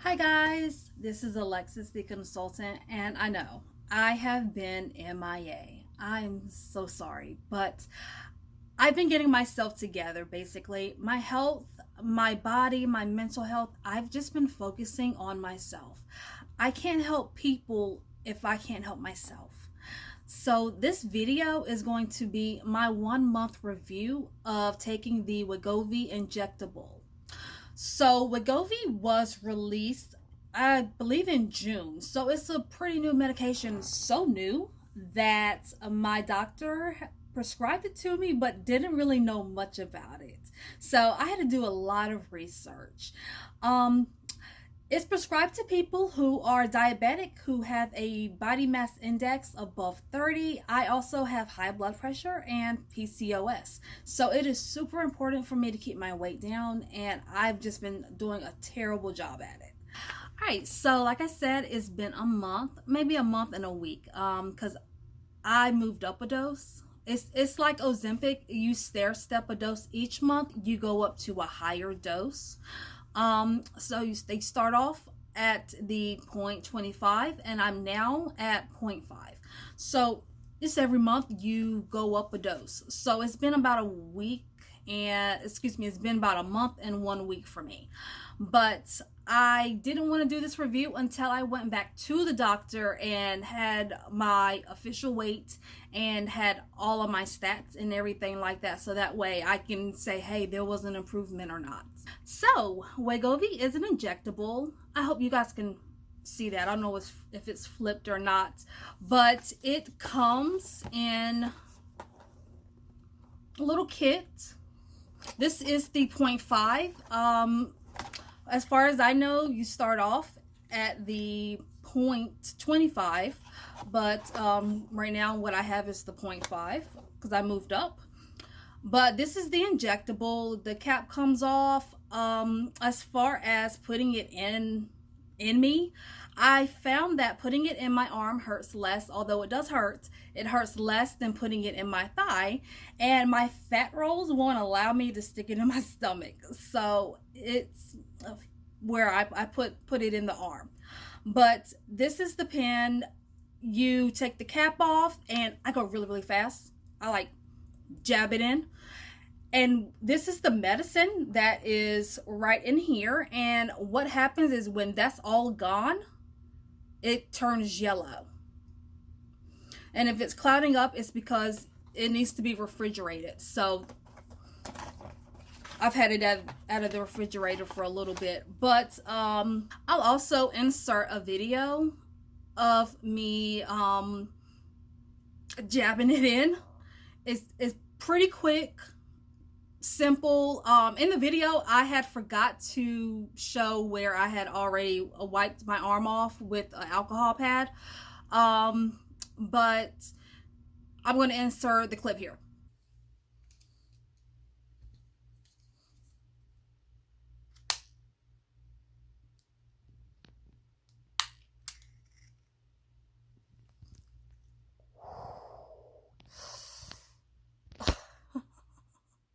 Hi guys, this is Alexis the consultant, and I know I have been MIA. I'm so sorry, but I've been getting myself together basically. My health, my body, my mental health, I've just been focusing on myself. I can't help people if I can't help myself. So, this video is going to be my 1 month review of taking the Wegovy injectable. So Wegovy was released, I believe, in June. So it's a pretty new medication, so new that my doctor prescribed it to me, but didn't really know much about it. So I had to do a lot of research. Um, it's prescribed to people who are diabetic, who have a body mass index above 30. I also have high blood pressure and PCOS. So it is super important for me to keep my weight down, and I've just been doing a terrible job at it. All right, so like I said, it's been a month, maybe a month and a week, because I moved up a dose. It's like Ozempic. You stair step a dose each month. You go up to a higher dose. They start off at the 0.25, and I'm now at 0.5. So it's every month you go up a dose. So it's been about a week, and it's been about a month and 1 week for me. But I didn't want to do this review until I went back to the doctor and had my official weight and had all of my stats and everything like that. So that way I can say, hey, there was an improvement or not. So Wegovy is an injectable. I hope you guys can see that. I don't know if it's flipped or not, but it comes in a little kit. This is the 0.5. As far as I know, you start off at the 0.25, but right now what I have is the 0.5 because I moved up. But this is the injectable. The cap comes off. As far as putting it in me, I found that putting it in my arm hurts less, although it does hurt. It hurts less than putting it in my thigh, and my fat rolls won't allow me to stick it in my stomach. So it's where I put it in the arm. But this is the pen. You take the cap off, and I go really, really fast. I like jab it in. And this is the medicine that is right in here. And what happens is when that's all gone, it turns yellow. And if it's clouding up, it's because it needs to be refrigerated. So I've had it out of the refrigerator for a little bit. But I'll also insert a video of me jabbing it in. It's pretty quick, simple. In the video, I had forgot to show where I had already wiped my arm off with an alcohol pad. But I'm going to insert the clip here.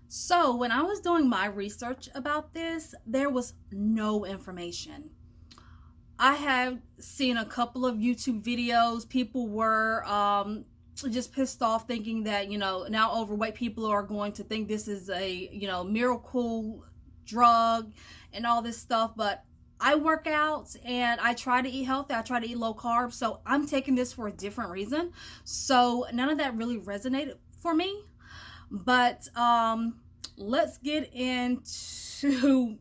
So when I was doing my research about this, there was no information. I have seen a couple of YouTube videos. People were just pissed off, thinking that, now overweight people are going to think this is a, miracle drug and all this stuff. But I work out and I try to eat healthy. I try to eat low carb. So I'm taking this for a different reason. So none of that really resonated for me. But let's get into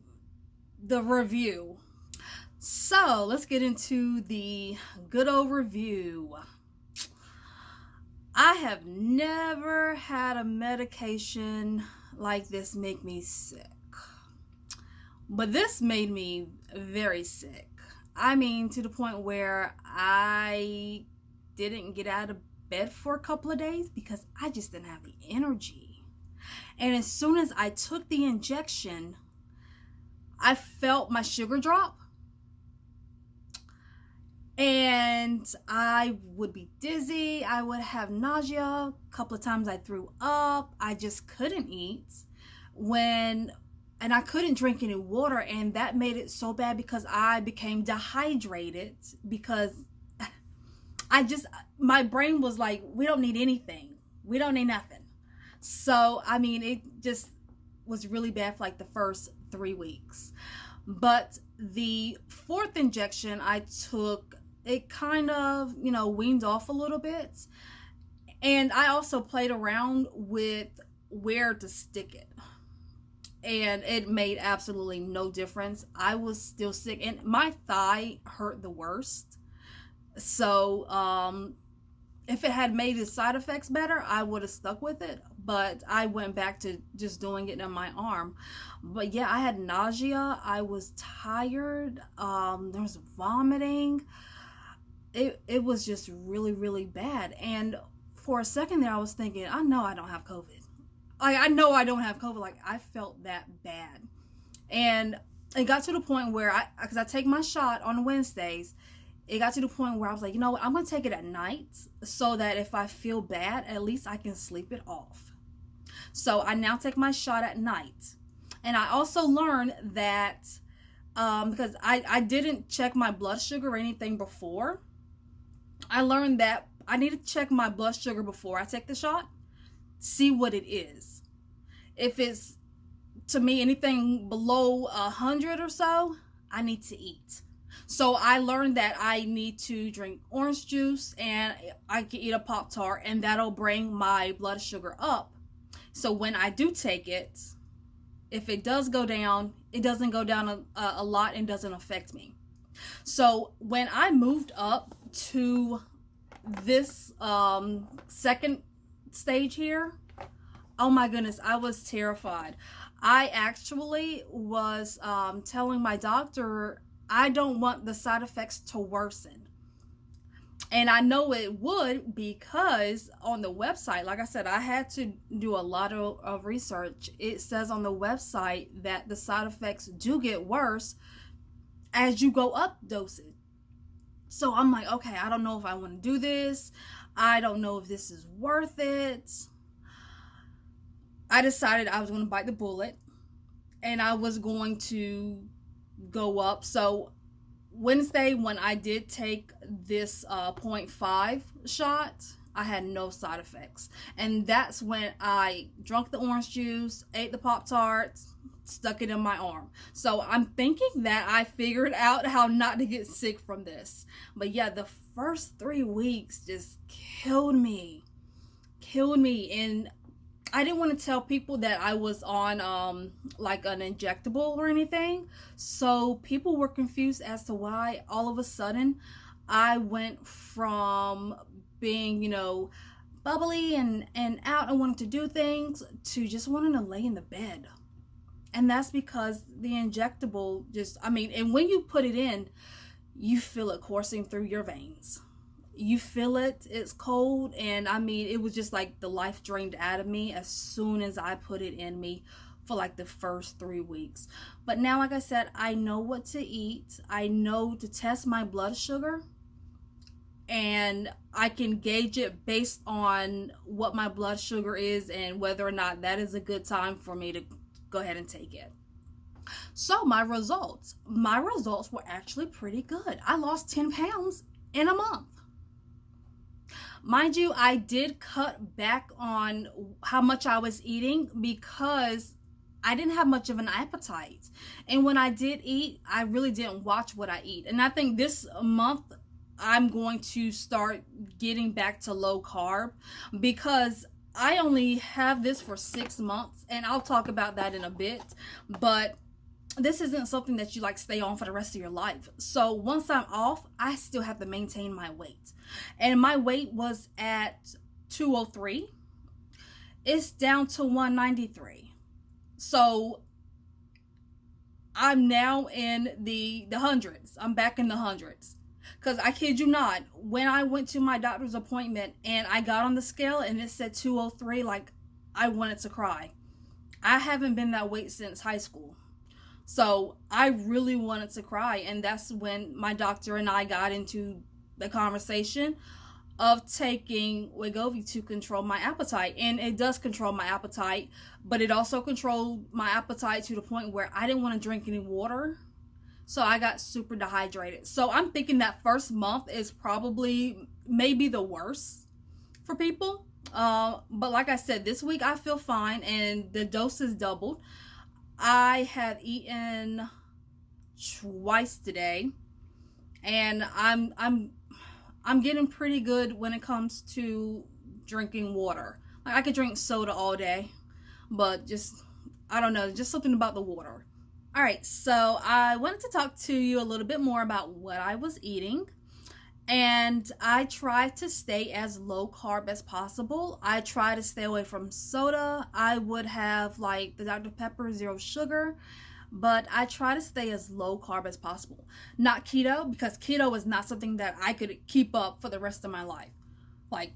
the review. So let's get into the good old review. I have never had a medication like this make me sick. But this made me very sick. I mean, to the point where I didn't get out of bed for a couple of days because I just didn't have the energy. And as soon as I took the injection, I felt my sugar drop. And I would be dizzy. I would have nausea. A couple of times I threw up. I just couldn't eat. When and I couldn't drink any water, and that made it so bad because I became dehydrated because I just, my brain was like, we don't need anything. We don't need nothing. So, I mean, it just was really bad for like the first 3 weeks. But the fourth injection I took, it kind of, weaned off a little bit. And I also played around with where to stick it. And it made absolutely no difference. I was still sick, and my thigh hurt the worst. So, if it had made the side effects better, I would have stuck with it. But I went back to just doing it in my arm. But yeah, I had nausea. I was tired. There was vomiting. It was just really, really bad. And for a second there, I was thinking, I know I don't have COVID. I know I don't have COVID. Like, I felt that bad. And it got to the point where because I take my shot on Wednesdays, it got to the point where I was like, you know what, I'm going to take it at night so that if I feel bad, at least I can sleep it off. So I now take my shot at night. And I also learned that, because I didn't check my blood sugar or anything before, I learned that I need to check my blood sugar before I take the shot, see what it is. If it's, to me, anything below 100 or so, I need to eat. So I learned that I need to drink orange juice and I can eat a Pop-Tart, and that'll bring my blood sugar up. So when I do take it, if it does go down, it doesn't go down a lot and doesn't affect me. So when I moved up to this second stage here, oh my goodness, I was terrified. I actually was telling my doctor I don't want the side effects to worsen. And I know it would, because on the website, like I said, I had to do a lot of research. It says on the website that the side effects do get worse as you go up dosage. So I'm like, okay, I don't know if I want to do this. I don't know if this is worth it. I decided I was going to bite the bullet and I was going to go up. So Wednesday, when I did take this 0.5 shot, I had no side effects. And that's when I drank the orange juice, ate the Pop-Tarts, stuck it in my arm. So I'm thinking that I figured out how not to get sick from this. But yeah, the first 3 weeks just killed me. And I didn't want to tell people that I was on like an injectable or anything. So people were confused as to why all of a sudden I went from being, bubbly and out and wanting to do things to just wanting to lay in the bed. And that's because the injectable and when you put it in, you feel it coursing through your veins. You feel it, it's cold, and it was just like the life drained out of me as soon as I put it in me for like the first 3 weeks. But now, like I said, I know what to eat. I know to test my blood sugar, and I can gauge it based on what my blood sugar is and whether or not that is a good time for me to go ahead and take it. So my results were actually pretty good. I lost 10 pounds in a month. Mind you, I did cut back on how much I was eating because I didn't have much of an appetite. And when I did eat, I really didn't watch what I eat. And I think this month I'm going to start getting back to low carb because I only have this for 6 months, and I'll talk about that in a bit. But this isn't something that you stay on for the rest of your life. So once I'm off, I still have to maintain my weight. And my weight was at 203. It's down to 193. So I'm now in the hundreds. I'm back in the hundreds. Because I kid you not, when I went to my doctor's appointment and I got on the scale and it said 203, I wanted to cry. I haven't been that weight since high school. So I really wanted to cry, and that's when my doctor and I got into the conversation of taking Wegovy to control my appetite. And it does control my appetite, but it also controlled my appetite to the point where I didn't want to drink any water. So I got super dehydrated. So I'm thinking that first month is probably maybe the worst for people. But like I said, this week I feel fine and the dose is doubled. I have eaten twice today, and I'm getting pretty good when it comes to drinking water. Like I could drink soda all day, but just I don't know, just something about the water. All right, so I wanted to talk to you a little bit more about what I was eating. And I try to stay as low carb as possible. I try to stay away from soda. I would have like the Dr. Pepper zero sugar, but I try to stay as low carb as possible. Not keto, because keto is not something that I could keep up for the rest of my life. Like,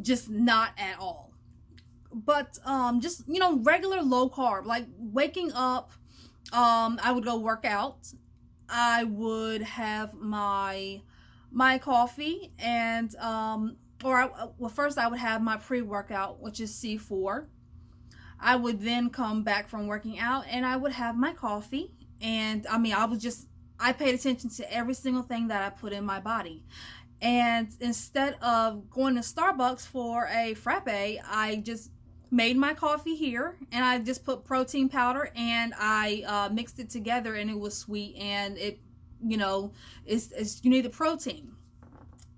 just not at all. But just, regular low carb. Like waking up, I would go work out. I would have my coffee, and first I would have my pre-workout, which is C4. I would then come back from working out and I would have my coffee, and I paid attention to every single thing that I put in my body. And instead of going to Starbucks for a frappe, I just made my coffee here, and I just put protein powder, and I mixed it together, and it was sweet, and it it's you need the protein.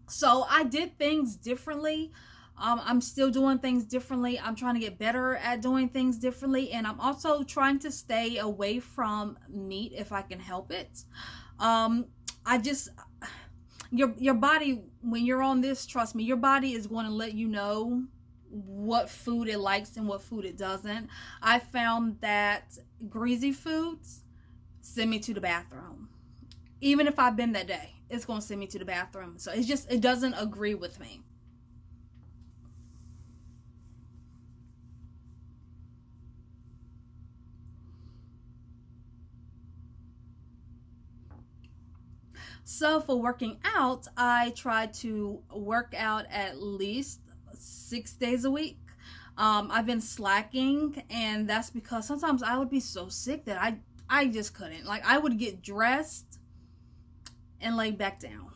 So I did things differently. I'm still doing things differently. I'm trying to get better at doing things differently, and I'm also trying to stay away from meat if I can help it. Your body, when you're on this, trust me, your body is going to let you know what food it likes and what food it doesn't. I found that greasy foods send me to the bathroom. Even if I've been that day, it's going to send me to the bathroom. So it doesn't agree with me. So for working out, I try to work out at least 6 days a week. I've been slacking, and that's because sometimes I would be so sick that I just couldn't. Like, I would get dressed and lay back down.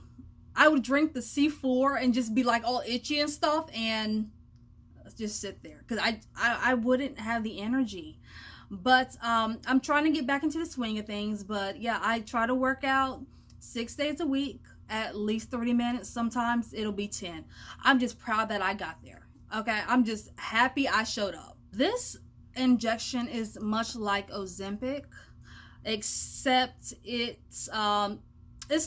I would drink the C4 and just be like all itchy and stuff, and just sit there because I wouldn't have the energy. But I'm trying to get back into the swing of things. But yeah, I try to work out 6 days a week, at least 30 minutes. Sometimes it'll be 10. I'm just proud that I got there. Okay, I'm just happy I showed up. This injection is much like Ozempic, except it's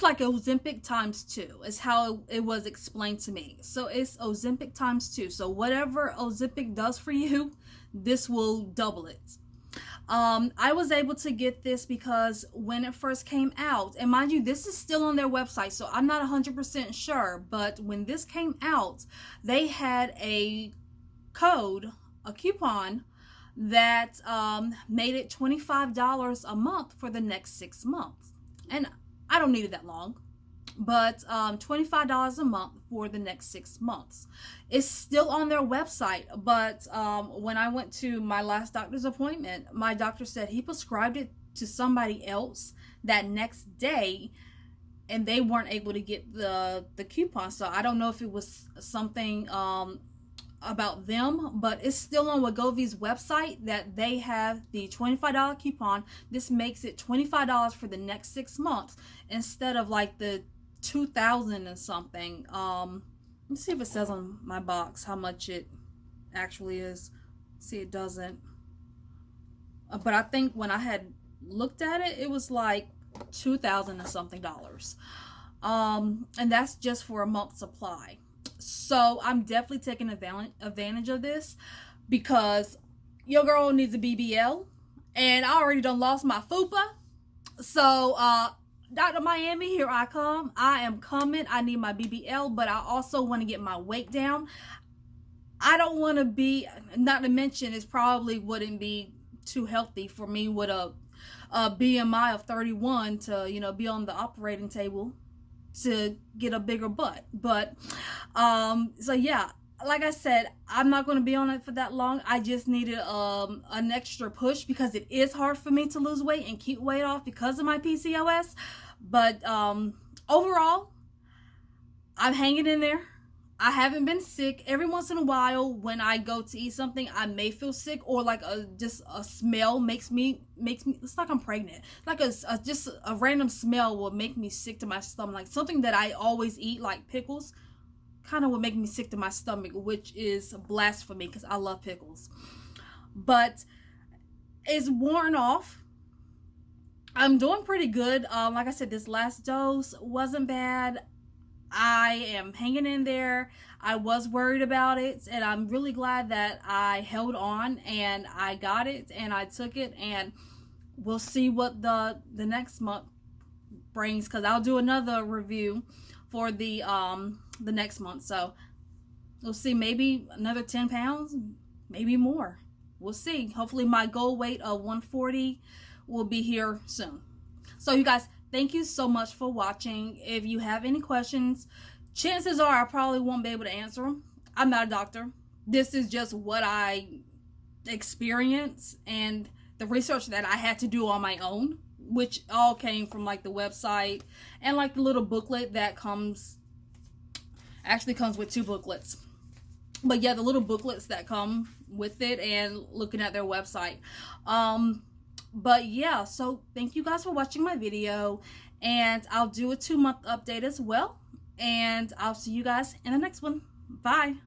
like Ozempic times 2 is how it was explained to me. So it's Ozempic times 2. So whatever Ozempic does for you, this will double it. I was able to get this because when it first came out, and mind you, this is still on their website, so I'm not 100% sure, but when this came out, they had a code, a coupon, that made it $25 a month for the next 6 months. And I don't need it that long, but $25 a month for the next 6 months. It's still on their website, but when I went to my last doctor's appointment, my doctor said he prescribed it to somebody else that next day, and they weren't able to get the coupon. So I don't know if it was something about them, but it's still on Wegovy's website that they have the $25 coupon. This makes it $25 for the next 6 months instead of like the $2,000 and something. Let's see if it says on my box how much it actually is. See, it doesn't. But I think when I had looked at it, it was like $2,000 and something dollars. And that's just for a month's supply. So I'm definitely taking advantage of this because your girl needs a BBL, and I already done lost my fupa. So Dr. Miami, here I come. I am coming. I need my BBL, but I also want to get my weight down. I don't want to be, not to mention, it probably wouldn't be too healthy for me with a BMI of 31 to, be on the operating table to get a bigger butt. But so yeah, like I said, I'm not going to be on it for that long. I just needed an extra push because it is hard for me to lose weight and keep weight off because of my PCOS. But overall, I'm hanging in there. I haven't been sick. Every once in a while when I go to eat something, I may feel sick, or like just a smell makes me, it's like I'm pregnant. Like just a random smell will make me sick to my stomach. Like something that I always eat, like pickles, kind of would make me sick to my stomach, which is blasphemy because I love pickles. But it's worn off. I'm doing pretty good. Like I said, this last dose wasn't bad. I am hanging in there. I was worried about it, and I'm really glad that I held on and I got it and I took it, and we'll see what the next month brings, because I'll do another review for the next month. So we'll see, maybe another 10 pounds, maybe more. We'll see. Hopefully my goal weight of 140 will be here soon. So you guys, thank you so much for watching. If you have any questions, chances are I probably won't be able to answer them. I'm not a doctor. This is just what I experience and the research that I had to do on my own, which all came from like the website and like the little booklet that actually comes with 2 booklets. But yeah, the little booklets that come with it and looking at their website. But yeah, so thank you guys for watching my video, and I'll do a 2-month update as well, and I'll see you guys in the next one. Bye.